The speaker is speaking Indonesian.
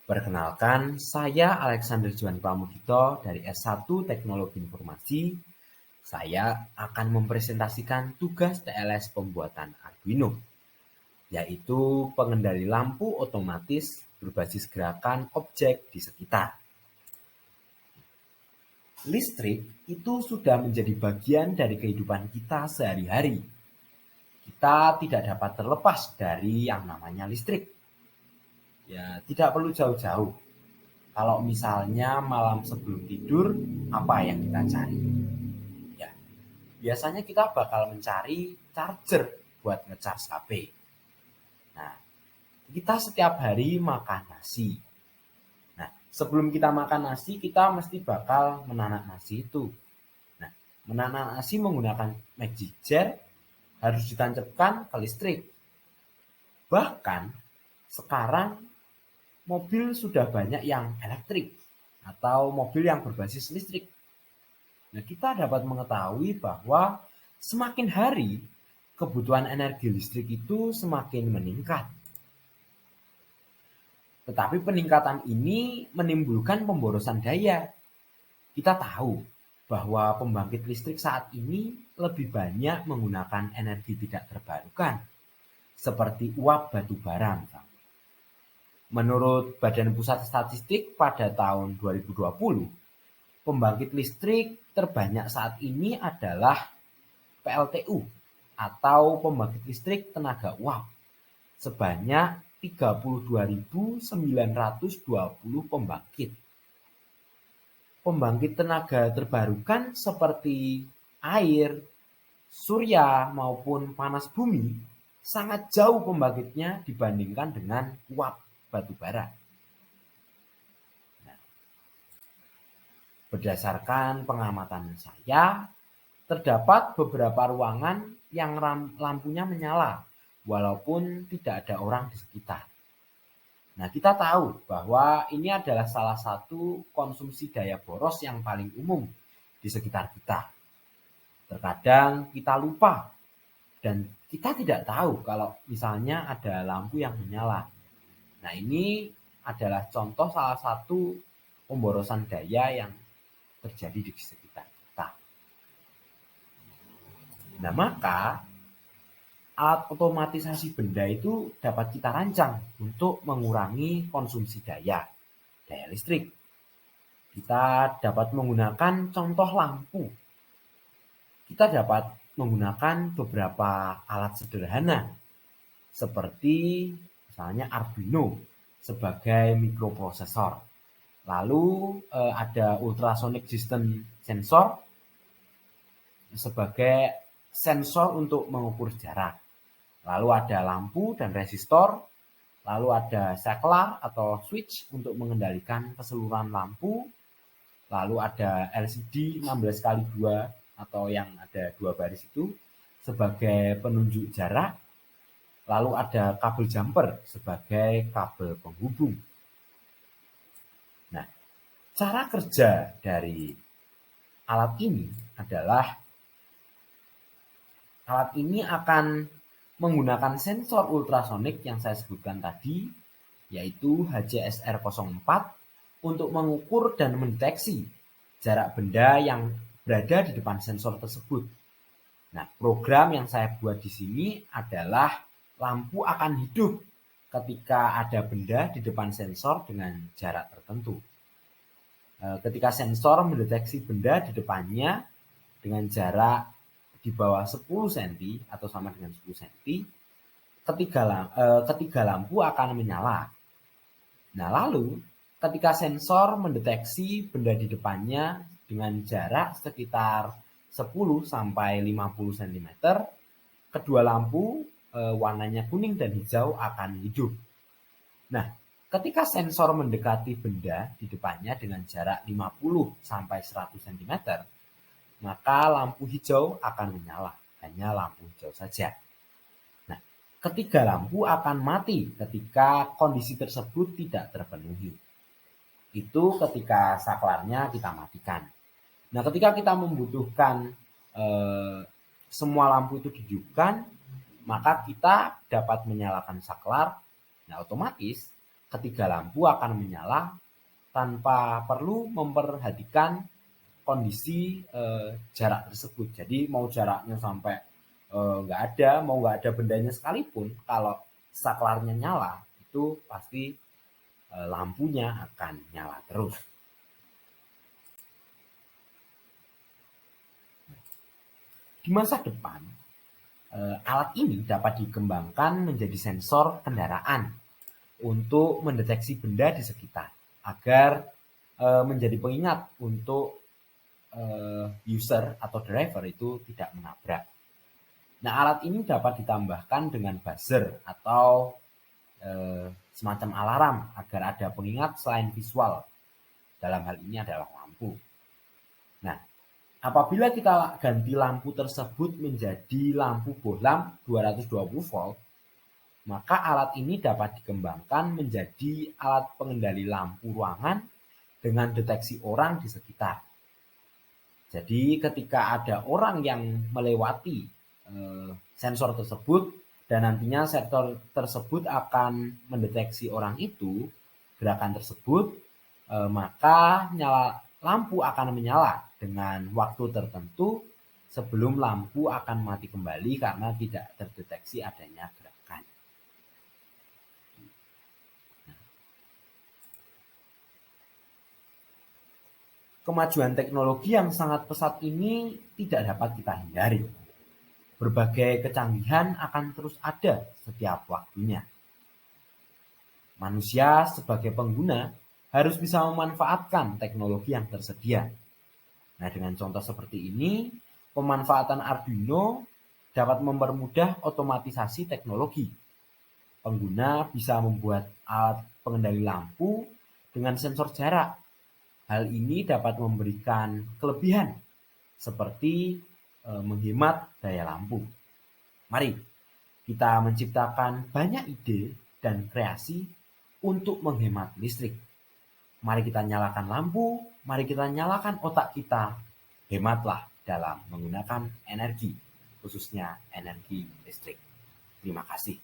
Perkenalkan, saya Alexander Juan Pramudito dari S1 Teknologi Informasi. Saya akan mempresentasikan tugas TLS pembuatan Arduino, yaitu pengendali lampu otomatis berbasis gerakan objek di sekitar. Listrik itu sudah menjadi bagian dari kehidupan kita sehari-hari. Kita tidak dapat terlepas dari yang namanya listrik. Ya, tidak perlu jauh-jauh. Kalau misalnya malam sebelum tidur, apa yang kita cari? Ya, biasanya kita bakal mencari charger buat ngecas HP. Nah, kita setiap hari makan nasi. Nah, sebelum kita makan nasi, kita mesti bakal menanak nasi itu. Nah, menanak nasi menggunakan magic jar harus ditancapkan ke listrik. Bahkan sekarang mobil sudah banyak yang elektrik atau mobil yang berbasis listrik. Nah, kita dapat mengetahui bahwa semakin hari kebutuhan energi listrik itu semakin meningkat. Tetapi peningkatan ini menimbulkan pemborosan daya. Kita tahu bahwa pembangkit listrik saat ini lebih banyak menggunakan energi tidak terbarukan, seperti uap batu bara. Menurut Badan Pusat Statistik pada tahun 2020, pembangkit listrik terbanyak saat ini adalah PLTU atau pembangkit listrik tenaga uap sebanyak 32.920 pembangkit. Pembangkit tenaga terbarukan seperti air, surya maupun panas bumi sangat jauh pembangkitnya dibandingkan dengan uap batu bara. Berdasarkan pengamatan saya, terdapat beberapa ruangan yang lampunya menyala walaupun tidak ada orang di sekitar. Nah, kita tahu bahwa ini adalah salah satu konsumsi daya boros yang paling umum di sekitar kita. Terkadang kita lupa dan kita tidak tahu kalau misalnya ada lampu yang menyala. Nah, ini adalah contoh salah satu pemborosan daya yang terjadi di sekitar kita. Nah, maka alat otomatisasi benda itu dapat kita rancang untuk mengurangi konsumsi daya listrik. Kita dapat menggunakan contoh lampu. Kita dapat menggunakan beberapa alat sederhana seperti misalnya Arduino sebagai mikroprosesor. Lalu ada ultrasonic distance sensor sebagai sensor untuk mengukur jarak. Lalu ada lampu dan resistor. Lalu ada saklar atau switch untuk mengendalikan keseluruhan lampu. Lalu ada LCD 16x2 atau yang ada 2 baris itu sebagai penunjuk jarak. Lalu ada kabel jumper sebagai kabel penghubung. Nah, cara kerja dari alat ini adalah alat ini akan menggunakan sensor ultrasonik yang saya sebutkan tadi, yaitu HCSR04, untuk mengukur dan mendeteksi jarak benda yang berada di depan sensor tersebut. Nah, program yang saya buat di sini adalah lampu akan hidup ketika ada benda di depan sensor dengan jarak tertentu. Ketika sensor mendeteksi benda di depannya dengan jarak di bawah 10 cm atau sama dengan 10 cm, ketiga lampu akan menyala. Nah, lalu ketika sensor mendeteksi benda di depannya dengan jarak sekitar 10 sampai 50 cm, kedua lampu warnanya kuning dan hijau akan hidup. Nah, ketika sensor mendekati benda di depannya dengan jarak 50 sampai 100 cm, maka lampu hijau akan menyala, hanya lampu hijau saja. Nah, ketiga lampu akan mati ketika kondisi tersebut tidak terpenuhi. Itu ketika saklarnya kita matikan. Nah, ketika kita membutuhkan semua lampu itu dihidupkan, maka kita dapat menyalakan saklar. Nah, otomatis ketiga lampu akan menyala tanpa perlu memperhatikan kondisi jarak tersebut. Jadi mau jaraknya sampai nggak ada, mau nggak ada bendanya sekalipun, kalau saklarnya nyala itu pasti lampunya akan nyala terus. Di masa depan, alat ini dapat dikembangkan menjadi sensor kendaraan untuk mendeteksi benda di sekitar agar menjadi pengingat untuk user atau driver itu tidak menabrak. Nah, alat ini dapat ditambahkan dengan buzzer atau semacam alarm agar ada pengingat selain visual. Dalam hal ini adalah lampu. Nah, apabila kita ganti lampu tersebut menjadi lampu bohlam 220 volt, maka alat ini dapat dikembangkan menjadi alat pengendali lampu ruangan dengan deteksi orang di sekitar. Jadi ketika ada orang yang melewati sensor tersebut dan nantinya sensor tersebut akan mendeteksi orang itu, gerakan tersebut, maka lampu akan menyala dengan waktu tertentu sebelum lampu akan mati kembali karena tidak terdeteksi adanya gerakan. Kemajuan teknologi yang sangat pesat ini tidak dapat kita hindari. Berbagai kecanggihan akan terus ada setiap waktunya. Manusia sebagai pengguna harus bisa memanfaatkan teknologi yang tersedia. Nah, dengan contoh seperti ini, pemanfaatan Arduino dapat mempermudah otomatisasi teknologi. Pengguna bisa membuat alat pengendali lampu dengan sensor jarak. Hal ini dapat memberikan kelebihan seperti menghemat daya lampu. Mari kita menciptakan banyak ide dan kreasi untuk menghemat listrik. Mari kita nyalakan lampu, mari kita nyalakan otak kita. Hematlah dalam menggunakan energi, khususnya energi listrik. Terima kasih.